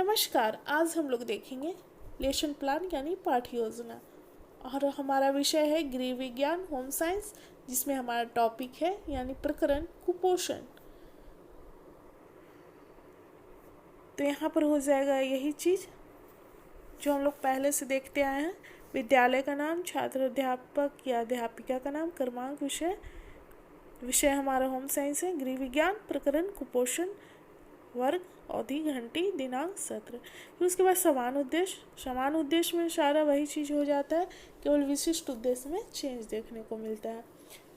नमस्कार। आज हम लोग देखेंगे लेसन प्लान यानी पाठ्य योजना और हमारा विषय है गृह विज्ञान होम साइंस, जिसमें हमारा टॉपिक है यानी प्रकरण कुपोषण। तो यहाँ पर हो जाएगा यही चीज़ जो हम लोग पहले से देखते आए हैं। विद्यालय का नाम, छात्र अध्यापक या अध्यापिका का नाम, क्रमांक, विषय हमारा होम साइंस है, गृह विज्ञान, प्रकरण कुपोषण, वर्ग, अवधि, घंटी, दिनांक, सत्र। फिर उसके बाद समान उद्देश्य में सारा वही चीज़ हो जाता है, केवल विशिष्ट उद्देश्य में चेंज देखने को मिलता है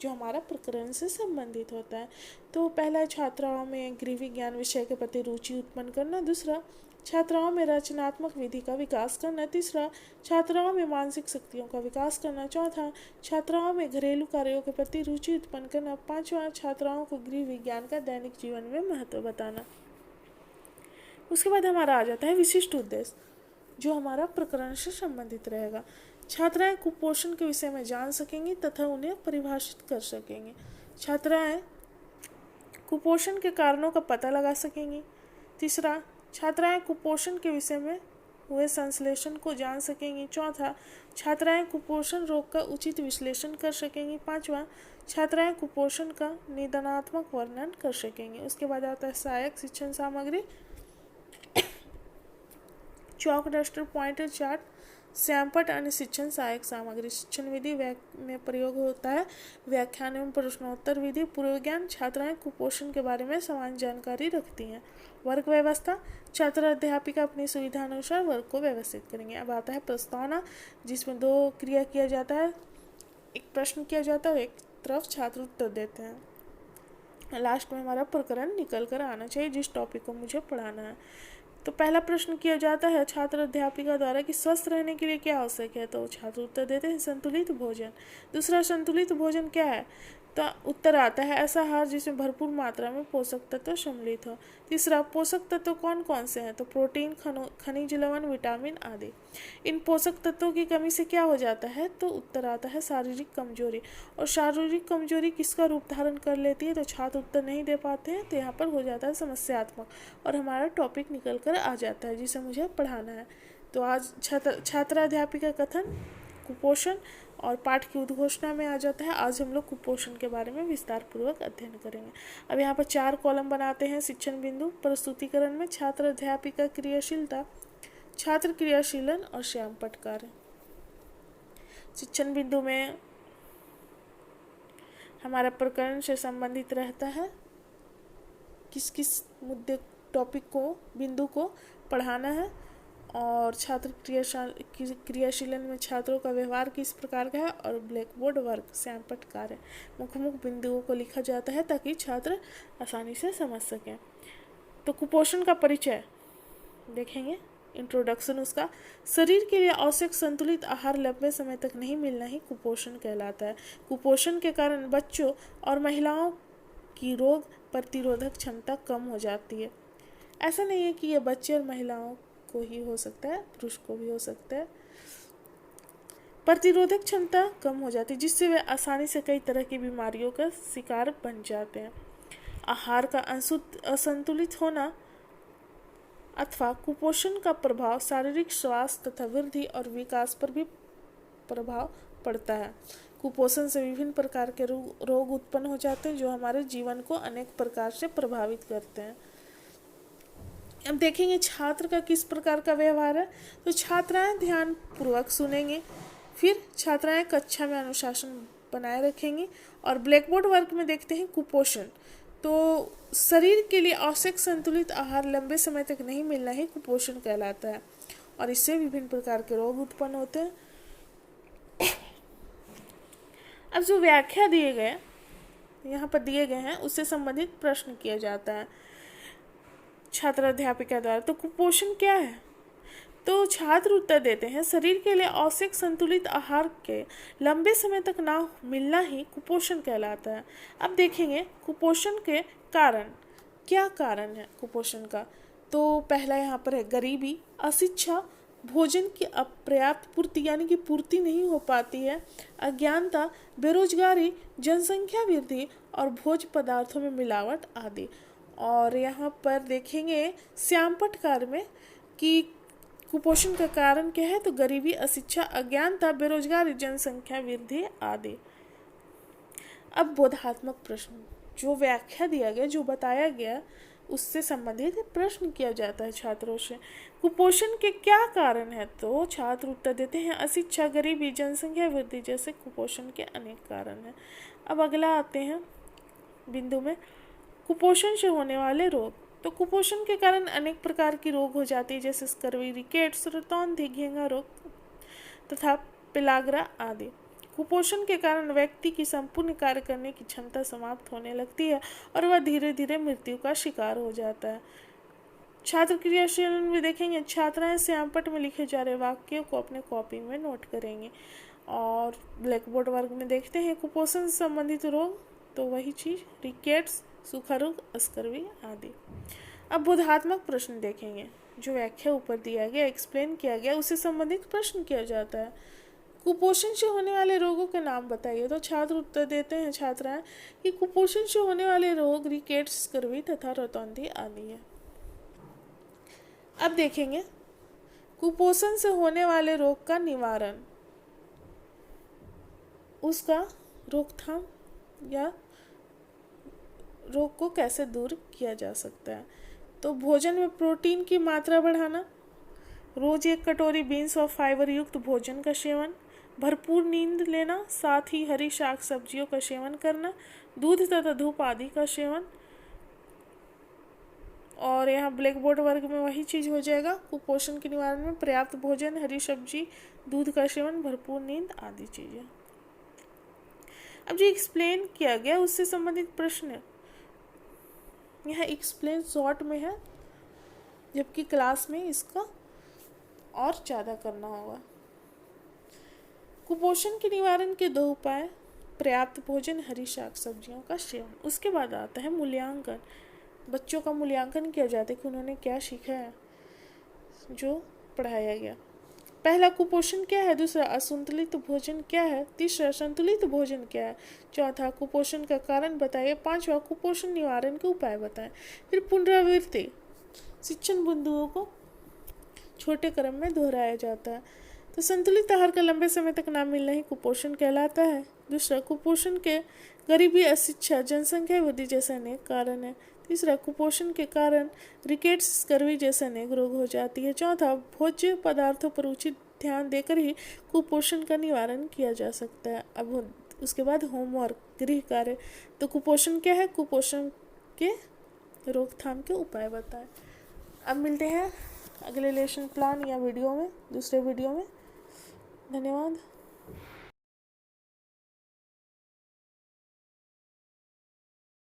जो हमारा प्रकरण से संबंधित होता है। तो पहला है छात्राओं में गृह विज्ञान विषय के प्रति रुचि उत्पन्न करना। दूसरा, छात्राओं में रचनात्मक विधि का विकास करना। तीसरा, छात्राओं में मानसिक शक्तियों का विकास करना। चौथा, छात्राओं में घरेलू कार्यों के प्रति रुचि उत्पन्न करना। पांचवा, छात्राओं को गृह विज्ञान का दैनिक जीवन में महत्व बताना। उसके बाद हमारा आ जाता है विशिष्ट उद्देश्य, जो हमारा प्रकरण से संबंधित रहेगा। छात्राएं कुपोषण के विषय में जान सकेंगी तथा उन्हें परिभाषित कर सकेंगी। छात्राएं कुपोषण के कारणों का पता लगा सकेंगी। तीसरा, छात्राएं कुपोषण के विषय में हुए संश्लेषण को जान सकेंगी। चौथा, छात्राएं कुपोषण रोग का उचित विश्लेषण कर सकेंगी। पांचवा, छात्राएं कुपोषण का निदानात्मक वर्णन कर सकेंगी। उसके बाद आता है सहायक शिक्षण सामग्री, चौक, डस्टर, पॉइंटर, चार्ट, श्यामपट्ट, अन्य शिक्षण सहायक सामग्री। शिक्षण विधि में प्रयोग होता है व्याख्यान एवं प्रश्नोत्तर विधि। पूर्व विज्ञान, छात्राएं कुपोषण के बारे में समान जानकारी रखती हैं। वर्ग व्यवस्था, छात्र अध्यापिका अपनी सुविधा अनुसार वर्ग को व्यवस्थित करेंगे। अब आता है प्रस्तावना, जिसमें दो क्रिया किया जाता है, एक प्रश्न किया जाता है, एक तरफ छात्र उत्तर देते हैं। लास्ट में हमारा प्रकरण निकल कर आना चाहिए जिस टॉपिक को मुझे पढ़ाना है। तो पहला प्रश्न किया जाता है छात्र अध्यापिका द्वारा कि स्वस्थ रहने के लिए क्या आवश्यक है, तो छात्र उत्तर देते हैं संतुलित भोजन। दूसरा, संतुलित भोजन क्या है, तो उत्तर आता है ऐसा आहार जिसमें भरपूर मात्रा में पोषक तत्व सम्मिलित हो। तीसरा, पोषक तत्व कौन कौन से हैं, तो प्रोटीन, खनिज, लवण, विटामिन आदि। इन पोषक तत्वों की कमी से क्या हो जाता है, तो उत्तर आता है शारीरिक कमजोरी। और शारीरिक कमजोरी किसका रूप धारण कर लेती है, तो छात्र उत्तर नहीं दे पाते हैं, तो यहाँ पर हो जाता है समस्यात्मक और हमारा टॉपिक निकल कर आ जाता है जिसे मुझे पढ़ाना है। तो आज छात्र अध्यापिका कथन, कुपोषण और पाठ की उद्घोषणा में आ जाता है। आज हम लोग कुपोषण के बारे में विस्तार पूर्वक अध्ययन करेंगे। अब यहाँ पर 4 कॉलम बनाते हैं। शिक्षण बिंदु, प्रस्तुतिकरण में छात्र अध्यापिका क्रियाशीलता, छात्र क्रियाशीलन और श्यामपट्ट कार्य। शिक्षण बिंदु में हमारा प्रकरण से संबंधित रहता है, किस किस मुद्दे, टॉपिक को, बिंदु को पढ़ाना है। और छात्र क्रियाशीलन में छात्रों का व्यवहार किस प्रकार का है। और ब्लैक बोर्ड वर्क, श्यामपट्ट कार्य, मुख्य मुख्य बिंदुओं को लिखा जाता है ताकि छात्र आसानी से समझ सकें। तो कुपोषण का परिचय देखेंगे, इंट्रोडक्शन उसका। शरीर के लिए आवश्यक संतुलित आहार लंबे समय तक नहीं मिलना ही कुपोषण कहलाता है। कुपोषण के कारण बच्चों और महिलाओं की रोग प्रतिरोधक क्षमता कम हो जाती है। ऐसा नहीं है कि यह बच्चे और महिलाओं को ही हो सकता है, पुरुष को भी हो सकता है। प्रतिरोधक क्षमता कम हो जाती है जिससे वे आसानी से कई तरह की बीमारियों का शिकार बन जाते हैं। आहार का असंतुलित होना अथवा कुपोषण का प्रभाव शारीरिक स्वास्थ्य तथा वृद्धि और विकास पर भी प्रभाव पड़ता है। कुपोषण से विभिन्न प्रकार के रोग उत्पन्न हो जाते हैं जो हमारे जीवन को अनेक प्रकार से प्रभावित करते हैं। अब देखेंगे छात्र का किस प्रकार का व्यवहार है। तो छात्राएं ध्यान पूर्वक सुनेंगी, फिर छात्राएं कक्षा में अनुशासन बनाए रखेंगी। और ब्लैक बोर्ड वर्क में देखते हैं कुपोषण, तो शरीर के लिए आवश्यक संतुलित आहार लंबे समय तक नहीं मिलना ही कुपोषण कहलाता है और इससे विभिन्न प्रकार के रोग उत्पन्न होते हैं। अब जो व्याख्या दिए गए यहाँ पर दिए गए हैं उससे संबंधित प्रश्न किया जाता है छात्र अध्यापिका द्वारा। तो कुपोषण क्या है, तो छात्र उत्तर देते हैं शरीर के लिए आवश्यक संतुलित आहार के लंबे समय तक ना मिलना ही कुपोषण कहलाता है। अब देखेंगे कुपोषण के कारण, क्या कारण है कुपोषण का। तो पहला यहाँ पर है गरीबी, अशिक्षा, भोजन की अपर्याप्त पूर्ति यानी कि पूर्ति नहीं हो पाती है, अज्ञानता, बेरोजगारी, जनसंख्या वृद्धि और भोज्य पदार्थों में मिलावट आदि। और यहाँ पर देखेंगे श्यामपट्ट कार्य में कि कुपोषण का कारण क्या है, तो गरीबी, अशिक्षा, अज्ञानता, बेरोजगारी, जनसंख्या वृद्धि आदि। अब बोधात्मक प्रश्न, जो व्याख्या दिया गया, जो बताया गया, उससे संबंधित प्रश्न किया जाता है छात्रों से। कुपोषण के क्या कारण है, तो छात्र उत्तर देते हैं अशिक्षा, गरीबी, जनसंख्या वृद्धि जैसे कुपोषण के अनेक कारण हैं। अब अगला आते हैं बिंदु में, कुपोषण से होने वाले रोग। तो कुपोषण के कारण अनेक प्रकार की रोग हो जाती है, जैसे स्कर्वी, रिकेट्स, रतौंधी, घेंघा रोग तथा पेलाग्रा आदि। कुपोषण के कारण व्यक्ति की संपूर्ण कार्य करने की क्षमता समाप्त होने लगती है और वह धीरे धीरे मृत्यु का शिकार हो जाता है। छात्र क्रियाशील में देखेंगे, छात्राएं श्यामपट्ट में लिखे जा रहे वाक्यों को अपने कॉपी में नोट करेंगे। और ब्लैक बोर्ड वर्ग में देखते हैं कुपोषण से संबंधित रोग, तो वही चीज, रिकेट्स, सूखा रोग, स्कर्वी आदि। अब बोधात्मक प्रश्न देखेंगे, जो व्याख्या ऊपर दिया गया, एक्सप्लेन किया गया, उससे संबंधित प्रश्न किया जाता है। कुपोषण से होने वाले रोगों के नाम बताइए, तो छात्र उत्तर देते हैं छात्राएं कि कुपोषण से होने वाले रोग रिकेट्स, स्कर्वी तथा रतौंधी आदि है। अब देखेंगे कुपोषण से होने वाले रोग का निवारण, उसका रोकथाम या रोग को कैसे दूर किया जा सकता है। तो भोजन में प्रोटीन की मात्रा बढ़ाना, रोज 1 कटोरी बीन्स और फाइबर युक्त भोजन का सेवन, भरपूर नींद लेना, साथ ही हरी शाक सब्जियों का सेवन करना, दूध तथा धूप आदि का सेवन। और यहाँ ब्लैक बोर्ड वर्ग में वही चीज़ हो जाएगा, कुपोषण के निवारण में पर्याप्त भोजन, हरी सब्जी, दूध का सेवन, भरपूर नींद आदि चीज़ें। अब जो एक्सप्लेन किया गया उससे संबंधित प्रश्न है, यह एक्सप्लेन शॉर्ट में है, जबकि क्लास में इसका और ज़्यादा करना होगा। कुपोषण के निवारण के 2 उपाय, पर्याप्त भोजन, हरी शाक सब्जियों का सेवन। उसके बाद आता है मूल्यांकन। बच्चों का मूल्यांकन किया जाता है कि उन्होंने क्या सीखा है जो पढ़ाया गया। पहला, कुपोषण क्या है। दूसरा, असंतुलित भोजन क्या है। तीसरा, संतुलित भोजन क्या है। चौथा, कुपोषण का कारण बताइए। पांचवा, कुपोषण निवारण के उपाय बताएं। फिर पुनरावृत्ति, शिक्षण बिंदुओं को छोटे क्रम में दोहराया जाता है। तो संतुलित आहार का लंबे समय तक ना मिलना ही कुपोषण कहलाता है। दूसरा, कुपोषण के गरीबी, अशिक्षा, जनसंख्या वृद्धि जैसे अनेक कारण है। तीसरा, कुपोषण के कारण रिकेट्स, स्कर्वी जैसे अनेक रोग हो जाती है। चौथा, भोज्य पदार्थों पर उचित ध्यान देकर ही कुपोषण का निवारण किया जा सकता है। अब उसके बाद होमवर्क, गृह कार्य। तो कुपोषण क्या है, कुपोषण के रोकथाम के उपाय बताएं। अब मिलते हैं अगले लेसन प्लान या वीडियो में, दूसरे वीडियो में। धन्यवाद।